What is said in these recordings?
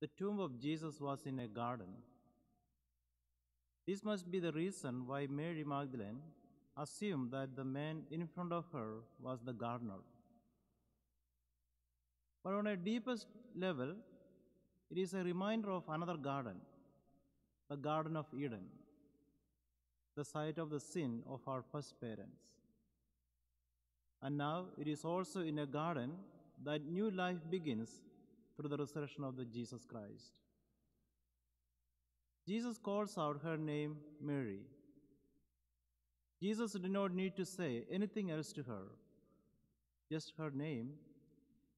The tomb of Jesus was in a garden. This must be the reason why Mary Magdalene assumed that the man in front of her was the gardener. But on a deepest level, it is a reminder of another garden, the Garden of Eden, the site of the sin of our first parents. And now it is also in a garden that new life begins through the resurrection of the Jesus Christ. Jesus calls out her name Mary. Jesus did not need to say anything else to her, just her name.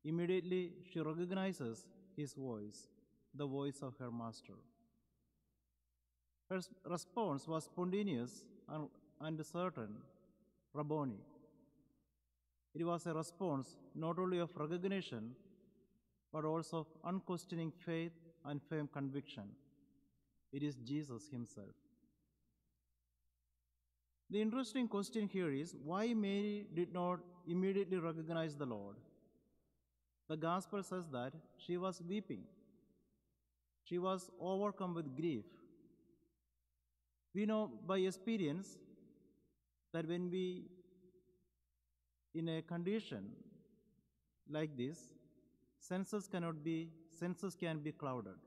Immediately she recognizes his voice, the voice of her master. Her response was spontaneous and certain, Rabboni. It was a response not only of recognition, but also of unquestioning faith and firm conviction. It is Jesus himself. The interesting question here is why Mary did not immediately recognize the Lord. The Gospel says that she was weeping. She was overcome with grief. We know by experience that when we in a condition like this, senses can be clouded.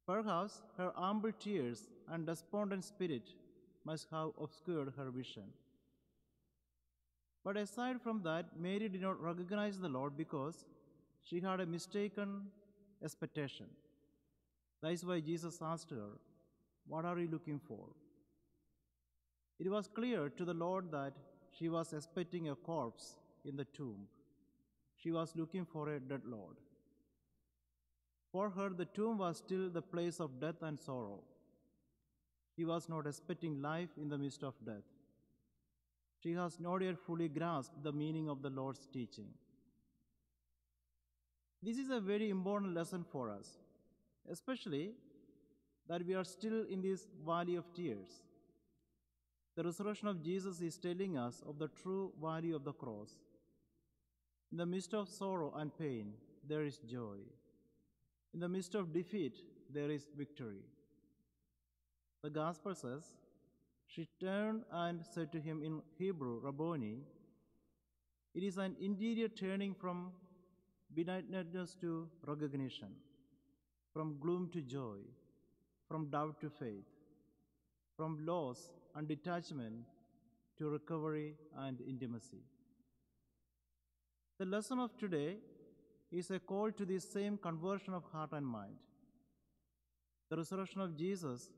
Perhaps her humble tears and despondent spirit must have obscured her vision. But aside from that, Mary did not recognize the Lord because she had a mistaken expectation. That is why Jesus asked her, "What are you looking for?" It was clear to the Lord that she was expecting a corpse in the tomb. She was looking for a dead Lord. For her, the tomb was still the place of death and sorrow. She was not expecting life in the midst of death. She has not yet fully grasped the meaning of the Lord's teaching. This is a very important lesson for us, especially that we are still in this valley of tears. The resurrection of Jesus is telling us of the true value of the cross. In the midst of sorrow and pain, there is joy. In the midst of defeat, there is victory. The Gospel says, she turned and said to him in Hebrew, Rabboni. It is an interior turning from benignantness to recognition, from gloom to joy, from doubt to faith, from loss and detachment to recovery and intimacy. The lesson of today is a call to this same conversion of heart and mind. The resurrection of Jesus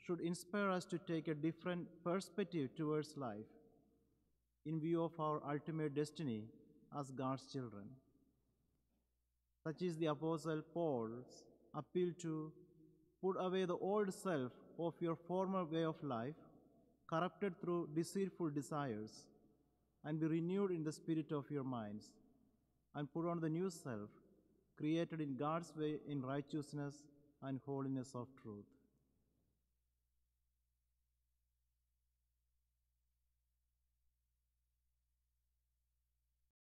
should inspire us to take a different perspective towards life in view of our ultimate destiny as God's children. Such is the Apostle Paul's appeal to put away the old self of your former way of life, corrupted through deceitful desires, and be renewed in the spirit of your minds, and put on the new self, created in God's way in righteousness and holiness of truth.